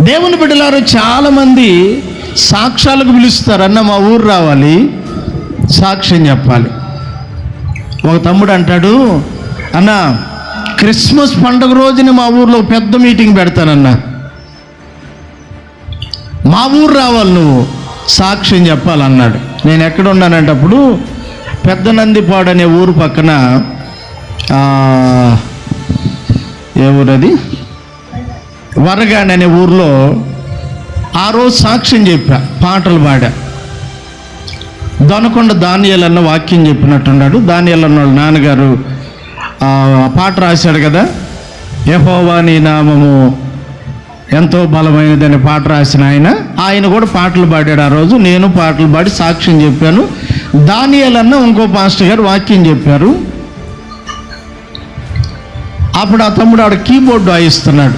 దేవుని బిడ్డలారు చాలామంది సాక్ష్యాలకు పిలుస్తారు. అన్న మా ఊరు రావాలి, సాక్ష్యం చెప్పాలి. ఒక తమ్ముడు అంటాడు, అన్న క్రిస్మస్ పండుగ రోజున మా ఊర్లో పెద్ద మీటింగ్ పెడతానన్న, మా ఊరు రావాలి, నువ్వు సాక్ష్యం చెప్పాలన్నాడు. నేను ఎక్కడ ఉన్నానంటే అప్పుడు పెద్ద నందిపాడు అనే ఊరు పక్కన, ఏ ఊరది, వరగాని అనే ఊర్లో ఆ రోజు సాక్ష్యం చెప్పా, పాటలు పాడా. దొనకొండ దానియేలు అన్న వాక్యం చెప్పినట్టున్నాడు. దానియేలు అన్న వాళ్ళ నాన్నగారు పాట రాశాడు కదా, యెహోవా నీ నామము ఎంతో బలమైనదని పాట రాసిన ఆయన కూడా పాటలు పాడాడు. ఆ రోజు నేను పాటలు పాడి సాక్ష్యం చెప్పాను. దానియేలు అన్న ఇంకో పాస్టర్ గారు వాక్యం చెప్పారు. అప్పుడు ఆ తమ్ముడు ఆడ కీబోర్డు వాయిస్తున్నాడు.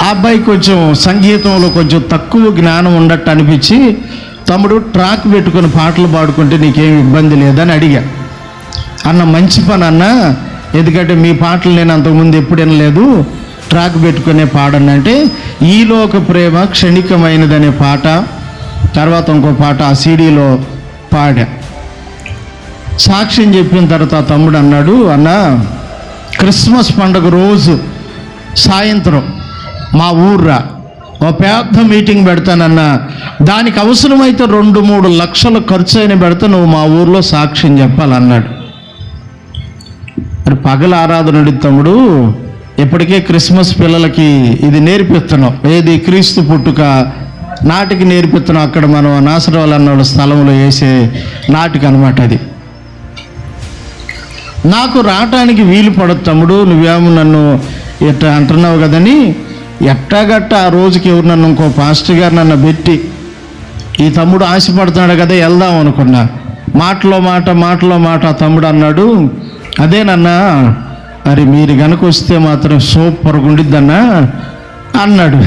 ఆ అబ్బాయి కొంచెం సంగీతంలో కొంచెం తక్కువ జ్ఞానం ఉన్నట్టు అనిపించి, తమ్ముడు ట్రాక్ పెట్టుకుని పాటలు పాడుకుంటే నీకేం ఇబ్బంది లేదని అడిగా. అన్న మంచి పని అన్న, ఎందుకంటే మీ పాటలు నేను అంతకుముందు ఎప్పుడు వినలేదు, ట్రాక్ పెట్టుకునే పాడనంటే ఈలోక ప్రేమ క్షణికమైనదనే పాట, తర్వాత ఇంకో పాట ఆ సీడీలో పాడా. సాక్ష్యం చెప్పిన తర్వాత ఆ తమ్ముడు అన్నాడు, అన్న క్రిస్మస్ పండుగ రోజు సాయంత్రం మా ఊర్రా ఒక పెద్ద మీటింగ్ పెడతానన్నా, దానికి అవసరమైతే 2-3 లక్షలు ఖర్చు అయిన పెడతా, నువ్వు మా ఊర్లో సాక్ష్యం చెప్పాలన్నాడు. మరి పగల ఆరాధన తమ్ముడు, ఇప్పటికే క్రిస్మస్ పిల్లలకి ఇది నేర్పిస్తున్నాం, ఏది క్రీస్తు పుట్టుక నాటికి నేర్పిస్తున్నాం. అక్కడ మనం నాసరవాళ్ళ అన్న స్థలంలో వేసే నాటికి అనమాట. అది నాకు రావటానికి వీలు పడదు తమ్ముడు, నువ్వేమో నన్ను ఇట్లా అంటున్నావు కదని ఎట్టాగట్ట ఆ రోజుకి ఎవరు నన్ను ఇంకో పాస్టర్ గారు నన్ను పెట్టి, ఈ తమ్ముడు ఆశపడుతున్నాడు కదా వెళ్దాం అనుకున్నా. మాటలో మాట ఆ తమ్ముడు అన్నాడు, అదేనన్నా మరి మీరు కనుక వస్తే మాత్రం సూపర్గా ఉండిద్దన్నా అన్నాడు.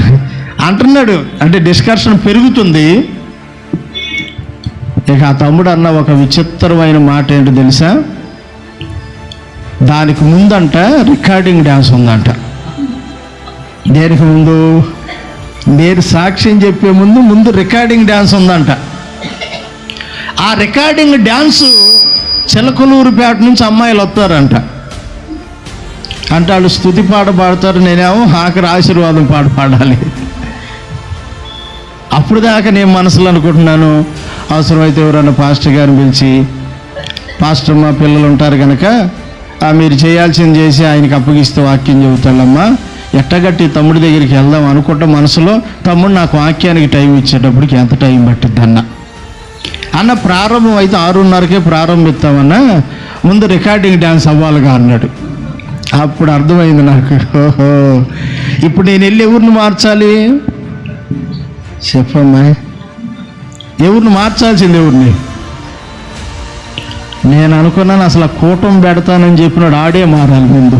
అంటున్నాడు అంటే డిస్కషన్ పెరుగుతుంది. ఇక ఆ తమ్ముడు అన్న ఒక విచిత్రమైన మాట ఏంటో తెలుసా, దానికి ముందంట రికార్డింగ్ డ్యాన్స్ ఉందంట. దేనికి ముందు, నేను సాక్ష్యం చెప్పే ముందు రికార్డింగ్ డ్యాన్స్ ఉందంట. ఆ రికార్డింగ్ డ్యాన్సు చిలకలూరుపేట నుంచి అమ్మాయిలు వస్తారంట. అంటే వాళ్ళు స్తుతి పాట పాడతారు, నేనేమో ఆఖరి ఆశీర్వాదం పాట పాడాలి. అప్పుడు దాకా నేను మనసులో అనుకుంటున్నాను, అవసరమైతే ఎవరన్నా పాస్టర్ గారిని పిలిచి, పాస్టర్ మా పిల్లలు ఉంటారు కనుక మీరు చేయాల్సింది చేసి ఆయనకి అప్పగిస్తే వాక్యం చెబుతాడమ్మా, ఎట్టగట్టి తమ్ముడి దగ్గరికి వెళ్దాం అనుకుంటా మనసులో. తమ్ముడు నాకు వాక్యానికి టైం ఇచ్చేటప్పటికి ఎంత టైం పట్టిద్ది అన్న ప్రారంభం అయితే 6:30కే ప్రారంభిస్తామన్నా, ముందు రికార్డింగ్ డ్యాన్స్ అవ్వాలిగా అన్నాడు. అప్పుడు అర్థమైంది నాకు, ఓహో ఇప్పుడు నేను వెళ్ళి ఎవరిని మార్చాలి చెప్పమ్మా, ఎవరిని మార్చాల్సింది ఎవరిని? నేను అనుకున్నాను అసలు కూటమి పెడతానని చెప్పినాడు, ఆడే మారాలి ముందు.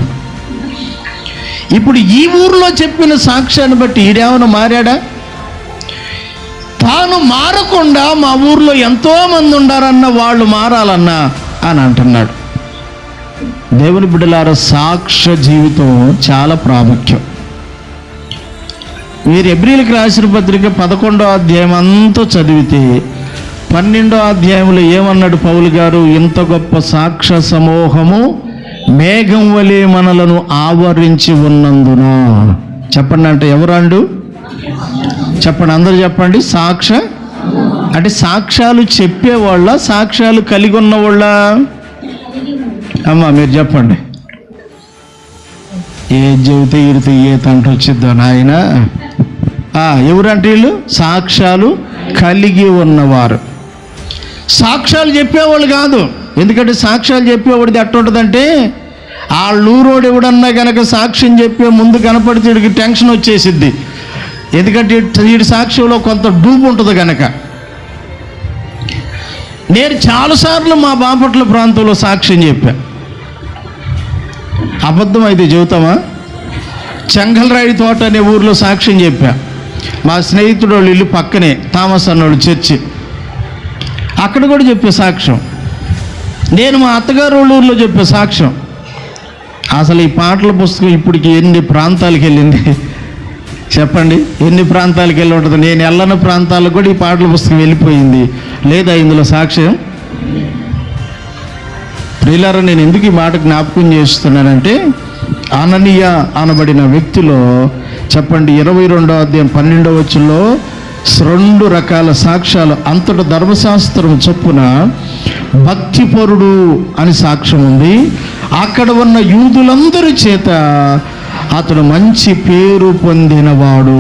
ఇప్పుడు ఈ ఊర్లో చెప్పిన సాక్ష్యాన్ని బట్టి ఈడేమైనా మారాడా? తాను మారకుండా మా ఊర్లో ఎంతోమంది ఉండారన్న వాళ్ళు మారాలన్నా అని అంటున్నాడు. దేవుని బిడ్డలారా, సాక్ష్య జీవితం చాలా ప్రాముఖ్యం. మీరు ఎబ్రీలకు రాసిన పత్రిక 11వ అధ్యాయం అంతా చదివితే 12వ అధ్యాయంలో ఏమన్నాడు పౌలు గారు, ఇంత గొప్ప సాక్ష్య సమూహము మేఘం వలె మనలను ఆవరించి ఉన్నందున. చెప్పండి అంటే ఎవరండు? చెప్పండి, అందరూ చెప్పండి. సాక్ష్య అంటే సాక్ష్యాలు చెప్పేవాళ్ళ, సాక్ష్యాలు కలిగి ఉన్నవాళ్ళ? అమ్మా మీరు చెప్పండి. ఏ చెబితే ఈడితే ఏ తంట వచ్చిద్దో నాయన. ఎవరంటే వీళ్ళు సాక్ష్యాలు కలిగి ఉన్నవారు. సాక్ష్యాలు చెప్పేవాళ్ళు కాదు. ఎందుకంటే సాక్ష్యాలు చెప్పేవాడిది ఎట్టుంటుందంటే, ఆ లూరోడు ఎవడన్నా కనుక సాక్ష్యం చెప్పే ముందు కనపడితే వీడికి టెన్షన్ వచ్చేసిద్ది. ఎందుకంటే వీడి సాక్ష్యంలో కొంత డూబు ఉంటుంది కనుక. నేను చాలాసార్లు మా బాపట్ల ప్రాంతంలో సాక్ష్యం చెప్పా. అబద్ధం అయితే చెబుతామా? చెంగల్రాయి తోట అనే ఊర్లో సాక్ష్యం చెప్పా. మా స్నేహితుడు వాళ్ళు ఇల్లు పక్కనే, థామస్ అన్నోళ్ళు చర్చి, అక్కడ కూడా చెప్పే సాక్ష్యం. నేను మా అత్తగారు వాళ్ళ ఊర్లో చెప్పే సాక్ష్యం. అసలు ఈ పాటల పుస్తకం ఇప్పటికి ఎన్ని ప్రాంతాలకు వెళ్ళింది. చెప్పండి, ఎన్ని ప్రాంతాలకు వెళ్ళి ఉంటుంది? నేను వెళ్ళని ప్రాంతాలకు కూడా ఈ పాటల పుస్తకం వెళ్ళిపోయింది. లేదా ఇందులో సాక్ష్యం? ప్రియులారా, నేను ఎందుకు ఈ మాట జ్ఞాపకం చేస్తున్నానంటే, అననీయ అనబడిన వ్యక్తిలో చెప్పండి 22వ అధ్యాయం 12వ వచనంలో 2 రకాల సాక్ష్యాలు. అంతటా ధర్మశాస్త్రం చొప్పున భక్తిపరుడు అని సాక్ష్యం ఉంది. అక్కడ ఉన్న యూదులందరి చేత అతడు మంచి పేరు పొందినవాడు.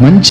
మంచి